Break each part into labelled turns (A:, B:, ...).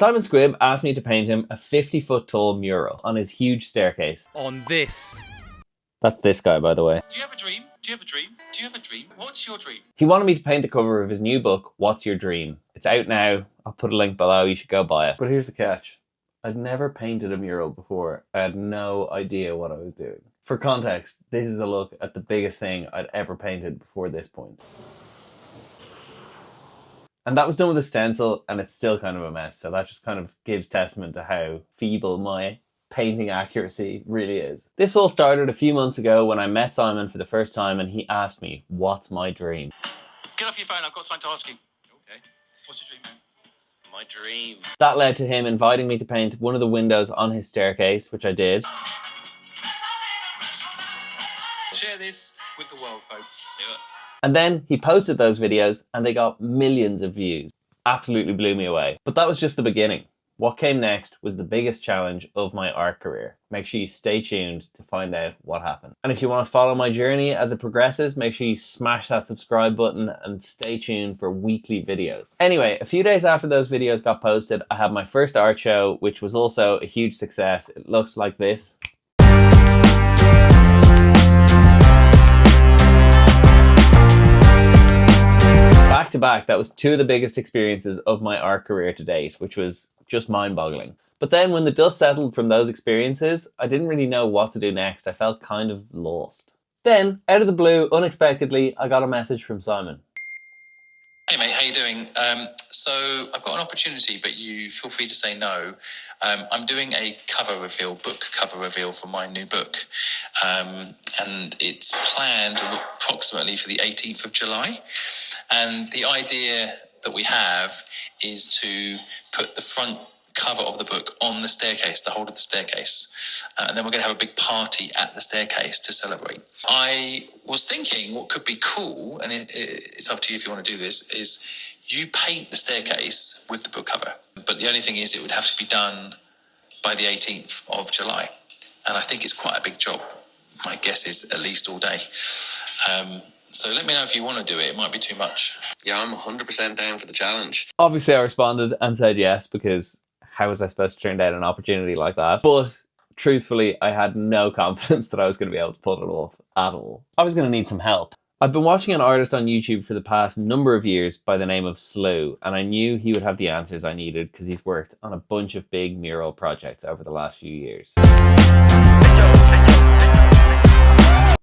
A: Simon Squibb asked me to paint him a 50-foot tall mural on his huge staircase.
B: On this.
A: That's this guy, by the way.
C: Do you have a dream? Do you have a dream? Do you have a dream? What's your dream?
A: He wanted me to paint the cover of his new book, What's Your Dream? It's out now. I'll put a link below. You should go buy it. But here's the catch. I'd never painted a mural before. I had no idea what I was doing. For context, this is a look at the biggest thing I'd ever painted before this point. And that was done with a stencil, and it's still kind of a mess. So that just kind of gives testament to how feeble my painting accuracy really is. This all started a few months ago when I met Simon for the first time and he asked me, what's my dream?
C: Get off your phone, I've got something to ask you. Okay. What's your dream, man? My dream.
A: That led to him inviting me to paint one of the windows on his staircase, which I did.
C: Share this with the world, folks. Do it.
A: And then he posted those videos and they got millions of views. Absolutely blew me away. But that was just the beginning. What came next was the biggest challenge of my art career. Make sure you stay tuned to find out what happened. And if you want to follow my journey as it progresses, make sure you smash that subscribe button and stay tuned for weekly videos. Anyway, a few days after those videos got posted, I had my first art show, which was also a huge success. It looked like this. Back to back, that was two of the biggest experiences of my art career to date, which was just mind-boggling. But then when the dust settled from those experiences, I didn't really know what to do next. I felt kind of lost. Then, out of the blue, unexpectedly, I got a message from Simon.
C: Hey mate, how you doing? So I've got an opportunity, but you feel free to say no. I'm doing a book cover reveal for my new book. And it's planned approximately for the 18th of July. And the idea that we have is to put the front cover of the book on the staircase, the whole of the staircase. And then we're going to have a big party at the staircase to celebrate. I was thinking what could be cool, and it's up to you if you want to do this, is you paint the staircase with the book cover. But the only thing is it would have to be done by the 18th of July. And I think it's quite a big job. My guess is at least all day. So let me know if you want to do it. It might be too much. Yeah, I'm 100% down for the challenge.
A: Obviously, I responded and said yes, because how was I supposed to turn down an opportunity like that? But truthfully, I had no confidence that I was going to be able to pull it off at all. I was going to need some help. I've been watching an artist on YouTube for the past number of years by the name of Slew, and I knew he would have the answers I needed because he's worked on a bunch of big mural projects over the last few years.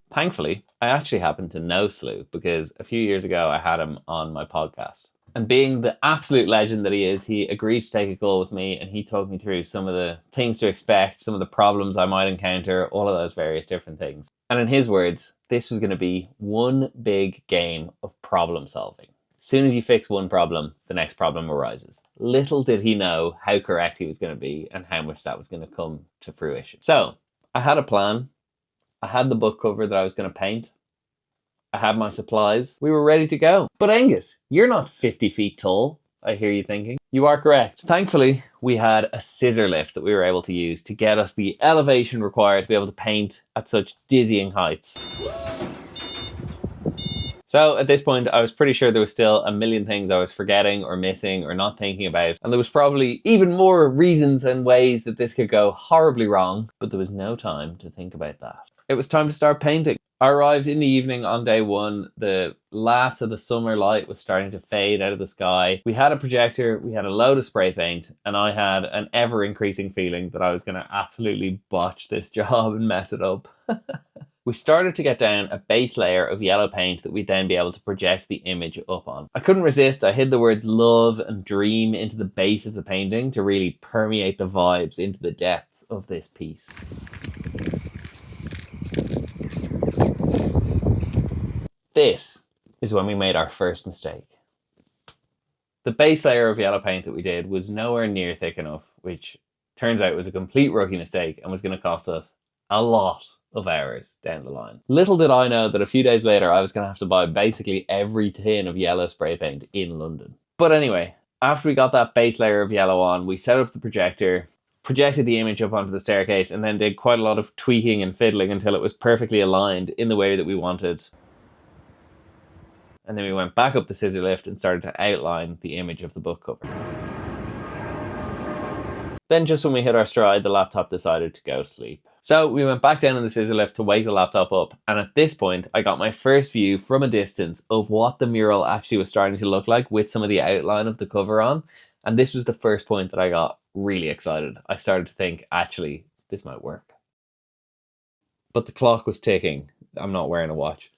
A: Thankfully, I actually happen to know Slew because a few years ago I had him on my podcast. And being the absolute legend that he is, he agreed to take a call with me and he talked me through some of the things to expect, some of the problems I might encounter, all of those various different things. And in his words, this was going to be one big game of problem solving. As soon as you fix one problem, the next problem arises. Little did he know how correct he was going to be and how much that was going to come to fruition. So I had a plan. I had the book cover that I was going to paint. I had my supplies. We were ready to go. But Aengus, you're not 50 feet tall, I hear you thinking. You are correct. Thankfully, we had a scissor lift that we were able to use to get us the elevation required to be able to paint at such dizzying heights. So at this point, I was pretty sure there was still a million things I was forgetting or missing or not thinking about. And there was probably even more reasons and ways that this could go horribly wrong. But there was no time to think about that. It was time to start painting. I arrived in the evening on day one. The last of the summer light was starting to fade out of the sky. We had a projector, we had a load of spray paint, and I had an ever-increasing feeling that I was going to absolutely botch this job and mess it up. We started to get down a base layer of yellow paint that we'd then be able to project the image up on. I couldn't resist. I hid the words love and dream into the base of the painting to really permeate the vibes into the depths of this piece. This is when we made our first mistake. The base layer of yellow paint that we did was nowhere near thick enough, which turns out was a complete rookie mistake and was going to cost us a lot of hours down the line. Little did I know that a few days later I was going to have to buy basically every tin of yellow spray paint in London. But anyway, after we got that base layer of yellow on, we set up the projector, projected the image up onto the staircase, and then did quite a lot of tweaking and fiddling until it was perfectly aligned in the way that we wanted. And then we went back up the scissor lift and started to outline the image of the book cover. Then just when we hit our stride, the laptop decided to go to sleep. So we went back down in the scissor lift to wake the laptop up, and at this point I got my first view from a distance of what the mural actually was starting to look like with some of the outline of the cover on, and this was the first point that I got really excited. I started to think, actually, this might work. But the clock was ticking. I'm not wearing a watch,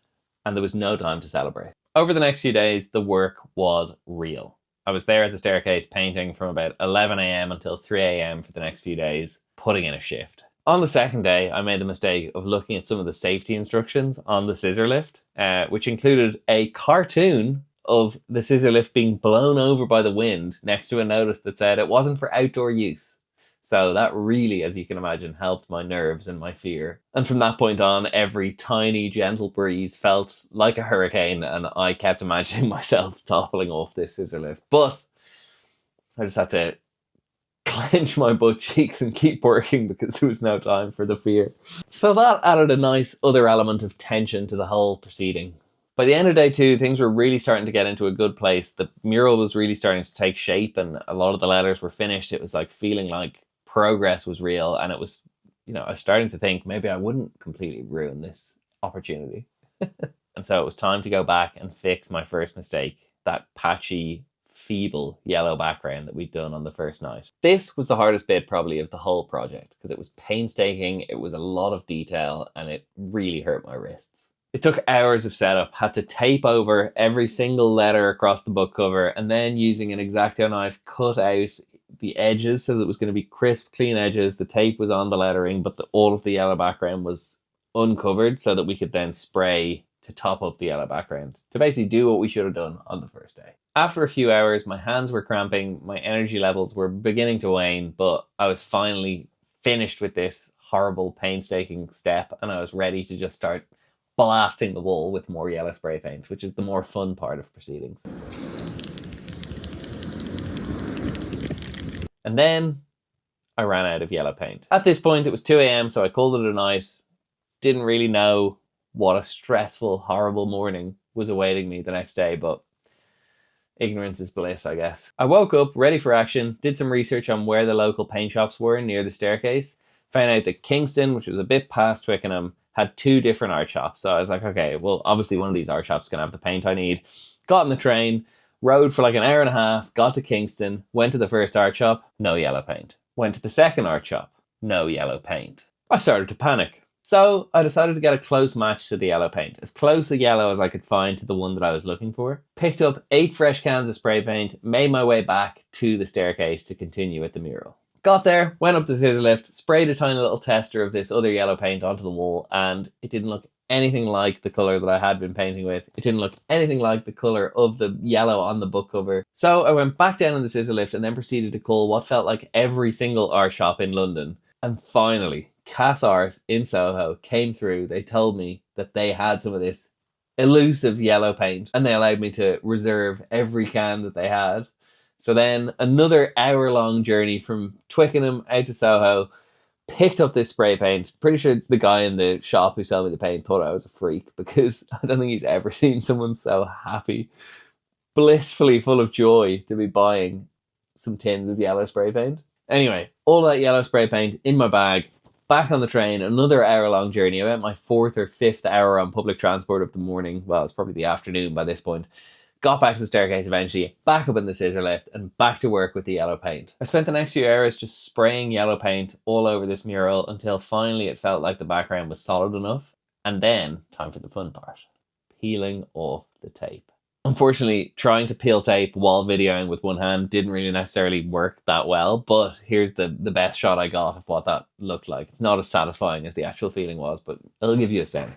A: and there was no time to celebrate. Over the next few days, the work was real. I was there at the staircase painting from about 11 a.m. until 3 a.m. for the next few days, putting in a shift. On the second day, I made the mistake of looking at some of the safety instructions on the scissor lift, which included a cartoon of the scissor lift being blown over by the wind next to a notice that said it wasn't for outdoor use. So that really, as you can imagine, helped my nerves and my fear. And from that point on, every tiny, gentle breeze felt like a hurricane, and I kept imagining myself toppling off this scissor lift. But I just had to clench my butt cheeks and keep working because there was no time for the fear. So that added a nice other element of tension to the whole proceeding. By the end of day 2, things were really starting to get into a good place. The mural was really starting to take shape, and a lot of the letters were finished. It was like feeling like progress was real, and it was, I was starting to think maybe I wouldn't completely ruin this opportunity. And so it was time to go back and fix my first mistake, that patchy, feeble yellow background that we'd done on the first night. This was the hardest bit probably of the whole project because it was painstaking, it was a lot of detail, and it really hurt my wrists. It took hours of setup, had to tape over every single letter across the book cover, and then using an X-Acto knife cut out the edges so that it was going to be crisp, clean edges. The tape was on the lettering, but all of the yellow background was uncovered so that we could then spray to top up the yellow background to basically do what we should have done on the first day. After a few hours, my hands were cramping, my energy levels were beginning to wane, but I was finally finished with this horrible, painstaking step, and I was ready to just start blasting the wall with more yellow spray paint, which is the more fun part of proceedings. And then I ran out of yellow paint. At this point, it was 2 a.m, so I called it a night. Didn't really know what a stressful, horrible morning was awaiting me the next day, but ignorance is bliss, I guess. I woke up ready for action, did some research on where the local paint shops were near the staircase, found out that Kingston, which was a bit past Twickenham, had 2 different art shops. So I was like, okay, well, obviously one of these art shops is going to have the paint I need. Got on the train, rode for like an hour and a half, got to Kingston, went to the first art shop, no yellow paint. Went to the second art shop, no yellow paint. I started to panic. So I decided to get a close match to the yellow paint, as close a yellow as I could find to the one that I was looking for. Picked up 8 fresh cans of spray paint, made my way back to the staircase to continue with the mural. Got there, went up the scissor lift, sprayed a tiny little tester of this other yellow paint onto the wall, and it didn't look anything like the colour that I had been painting with. It didn't look anything like the colour of the yellow on the book cover. So I went back down in the scissor lift and then proceeded to call what felt like every single art shop in London. And finally, Cass Art in Soho came through. They told me that they had some of this elusive yellow paint, and they allowed me to reserve every can that they had. So then another hour-long journey from Twickenham out to Soho, picked up this spray paint. Pretty sure the guy in the shop who sold me the paint thought I was a freak, because I don't think he's ever seen someone so happy, blissfully full of joy to be buying some tins of yellow spray paint. Anyway, all that yellow spray paint in my bag, back on the train, another hour-long journey. About my 4th or 5th hour on public transport of the morning. Well, it's probably the afternoon by this point. Got back to the staircase eventually, back up in the scissor lift, and back to work with the yellow paint. I spent the next few hours just spraying yellow paint all over this mural until finally it felt like the background was solid enough. And then, time for the fun part, peeling off the tape. Unfortunately, trying to peel tape while videoing with one hand didn't really necessarily work that well, but here's the best shot I got of what that looked like. It's not as satisfying as the actual feeling was, but it'll give you a sense.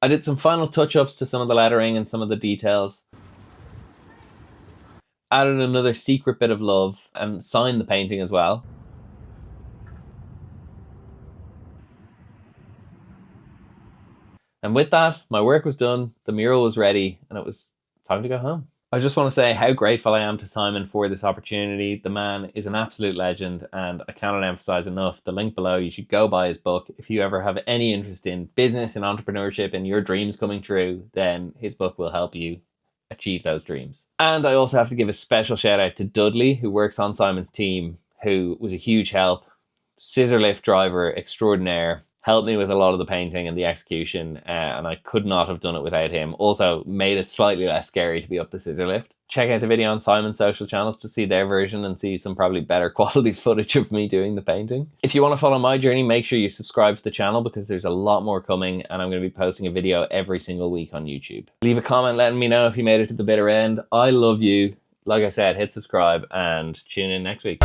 A: I did some final touch-ups to some of the lettering and some of the details. Added another secret bit of love and signed the painting as well. And with that, my work was done, the mural was ready, and it was time to go home. I just want to say how grateful I am to Simon for this opportunity. The man is an absolute legend, and I cannot emphasize enough the link below. You should go buy his book. If you ever have any interest in business and entrepreneurship and your dreams coming true, then his book will help you achieve those dreams. And I also have to give a special shout out to Dudley, who works on Simon's team, who was a huge help. Scissor lift driver extraordinaire. Helped me with a lot of the painting and the execution, and I could not have done it without him. Also made it slightly less scary to be up the scissor lift. Check out the video on Simon's social channels to see their version and see some probably better quality footage of me doing the painting. If you want to follow my journey, make sure you subscribe to the channel because there's a lot more coming, and I'm going to be posting a video every single week on YouTube. Leave a comment letting me know if you made it to the bitter end. I love you. Like I said, hit subscribe and tune in next week.